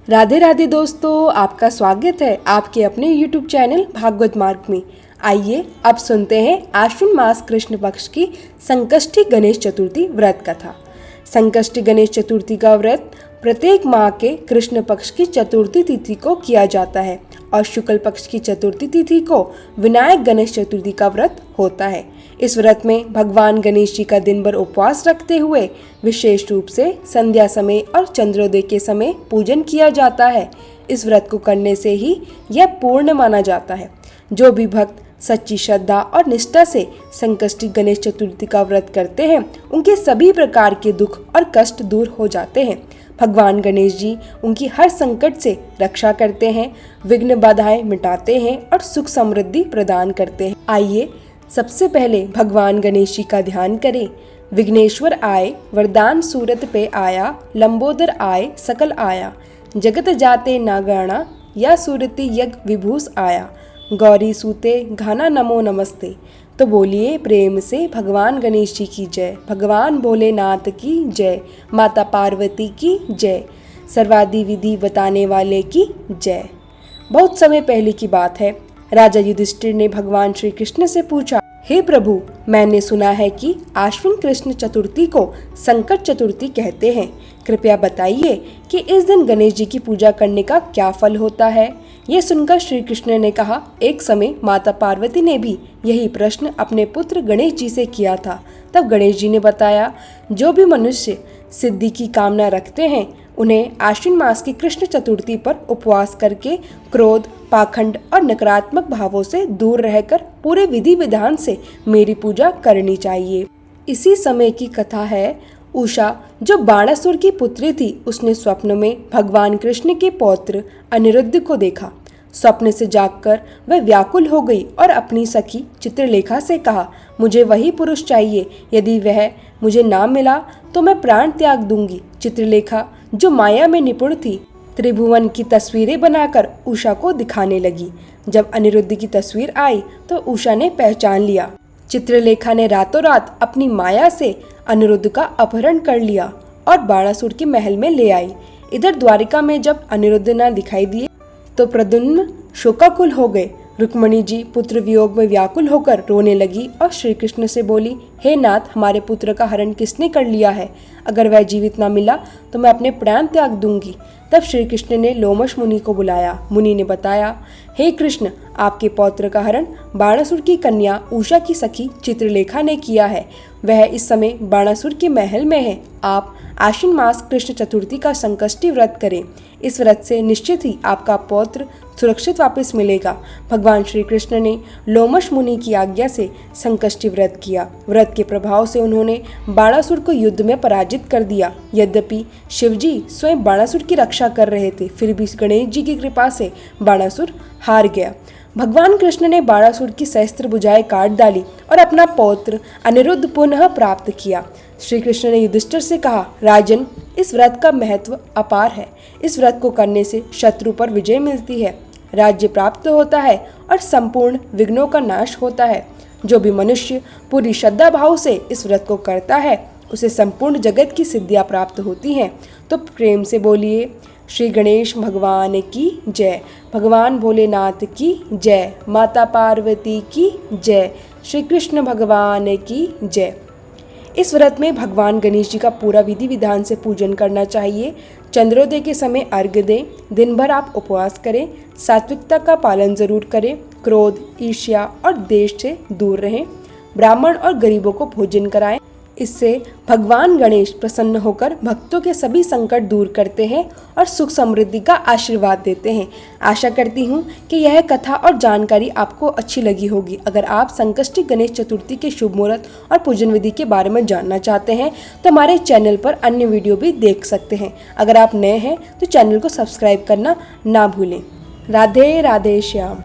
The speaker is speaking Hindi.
राधे राधे दोस्तों, आपका स्वागत है आपके अपने YouTube चैनल भागवत मार्ग में। आइए अब सुनते हैं आश्विन मास कृष्ण पक्ष की संकष्टी गणेश चतुर्थी व्रत कथा। संकष्टी गणेश चतुर्थी का व्रत प्रत्येक माह के कृष्ण पक्ष की चतुर्थी तिथि को किया जाता है और शुक्ल पक्ष की चतुर्थी तिथि को विनायक गणेश चतुर्थी का व्रत होता है। इस व्रत में भगवान गणेश जी का दिन भर उपवास रखते हुए विशेष रूप से संध्या समय और चंद्रोदय के समय पूजन किया जाता है। इस व्रत को करने से ही यह पूर्ण माना जाता है। जो भी भक्त सच्ची श्रद्धा और निष्ठा से संकष्टी गणेश चतुर्थी का व्रत करते हैं, उनके सभी प्रकार के दुख और कष्ट दूर हो जाते हैं। भगवान गणेश जी उनकी हर संकट से रक्षा करते हैं, विघ्न बाधाएं मिटाते हैं और सुख समृद्धि प्रदान करते हैं। आइए सबसे पहले भगवान गणेश जी का ध्यान करें। विघ्नेश्वर आए वरदान सूरत पे आया, लंबोदर आए सकल आया, जगत जाते नागाणा या सूरति यज्ञ विभूष आया, गौरी सूते घाना नमो नमस्ते। तो बोलिए प्रेम से भगवान गणेश जी की जय, भगवान भोलेनाथ की जय, माता पार्वती की जय, सर्वादि विधि बताने वाले की जय। बहुत समय पहले की बात है। राजा युधिष्ठिर ने भगवान श्री कृष्ण से पूछा, हे प्रभु, मैंने सुना है कि आश्विन कृष्ण चतुर्थी को संकट चतुर्थी कहते हैं। कृपया बताइए कि इस दिन गणेश जी की पूजा करने का क्या फल होता है। यह सुनकर श्री कृष्ण ने कहा, एक समय माता पार्वती ने भी यही प्रश्न अपने पुत्र गणेश जी से किया था। तब गणेश जी ने बताया, जो भी मनुष्य सिद्धि की कामना रखते हैं, उन्हें आश्विन मास की कृष्ण चतुर्थी पर उपवास करके क्रोध, पाखंड और नकारात्मक भावों से दूर रहकर पूरे विधि विधान से मेरी पूजा करनी चाहिए। इसी समय की कथा है। उषा जो बाणासुर की पुत्री थी, उसने स्वप्न में भगवान कृष्ण के पौत्र अनिरुद्ध को देखा। स्वप्न से जागकर वह व्याकुल हो गई और अपनी सखी चित्रलेखा से कहा, मुझे वही पुरुष चाहिए, यदि वह मुझे ना मिला तो मैं प्राण त्याग दूंगी। चित्रलेखा जो माया में निपुण थी, त्रिभुवन की तस्वीरें बनाकर उषा को दिखाने लगी। जब अनिरुद्ध की तस्वीर आई तो उषा ने पहचान लिया। चित्रलेखा ने रातों रात अपनी माया से अनिरुद्ध का अपहरण कर लिया और बाणासुर के महल में ले आई। इधर द्वारिका में जब अनिरुद्ध न दिखाई दिए तो प्रद्युम्न शोकाकुल हो गए। रुक्मणी जी पुत्र वियोग में व्याकुल होकर रोने लगी और श्री कृष्ण से बोली, हे नाथ, हमारे पुत्र का हरण किसने कर लिया है? अगर वह जीवित न मिला तो मैं अपने प्राण त्याग दूंगी। तब श्री कृष्ण ने लोमश मुनि को बुलाया। मुनि ने बताया, हे कृष्ण, आपके पौत्र का हरण बाणासुर की कन्या उषा की सखी चित्रलेखा ने किया है। वह इस समय बाणासुर के महल में है। आप आश्विन मास कृष्ण चतुर्थी का संकष्टी व्रत करें। इस व्रत से निश्चित ही आपका पौत्र सुरक्षित वापस मिलेगा। भगवान श्री कृष्ण ने लोमश मुनि की आज्ञा से संकष्टी व्रत किया। व्रत के प्रभाव से उन्होंने बाणासुर को युद्ध में पराजित कर दिया। यद्यपि शिवजी स्वयं बाणासुर की रक्षा कर रहे थे, फिर भी गणेश जी की कृपा से बाणासुर हार गया। भगवान कृष्ण ने बाणासुर की सहस्त्र भुजाएं काट डाली और अपना पौत्र अनिरुद्ध पुनः प्राप्त किया। श्री कृष्ण ने युधिष्ठिर से कहा, राजन, इस व्रत का महत्व अपार है। इस व्रत को करने से शत्रु पर विजय मिलती है, राज्य प्राप्त होता है और संपूर्ण विघ्नों का नाश होता है। जो भी मनुष्य पूरी श्रद्धा भाव से इस व्रत को करता है, उसे संपूर्ण जगत की सिद्धियां प्राप्त होती हैं। तो प्रेम से बोलिए, श्री गणेश भगवान की जय, भगवान भोलेनाथ की जय, माता पार्वती की जय, श्री कृष्ण भगवान की जय। इस व्रत में भगवान गणेश जी का पूरा विधि विधान से पूजन करना चाहिए। चंद्रोदय के समय अर्घ्य दें। दिन भर आप उपवास करें। सात्विकता का पालन जरूर करें। क्रोध, ईर्ष्या और द्वेष से दूर रहें। ब्राह्मण और गरीबों को भोजन कराएं। इससे भगवान गणेश प्रसन्न होकर भक्तों के सभी संकट दूर करते हैं और सुख समृद्धि का आशीर्वाद देते हैं। आशा करती हूँ कि यह कथा और जानकारी आपको अच्छी लगी होगी। अगर आप संकष्टी गणेश चतुर्थी के शुभ मुहूर्त और पूजन विधि के बारे में जानना चाहते हैं तो हमारे चैनल पर अन्य वीडियो भी देख सकते हैं। अगर आप नए हैं तो चैनल को सब्सक्राइब करना ना भूलें। राधे राधे श्याम।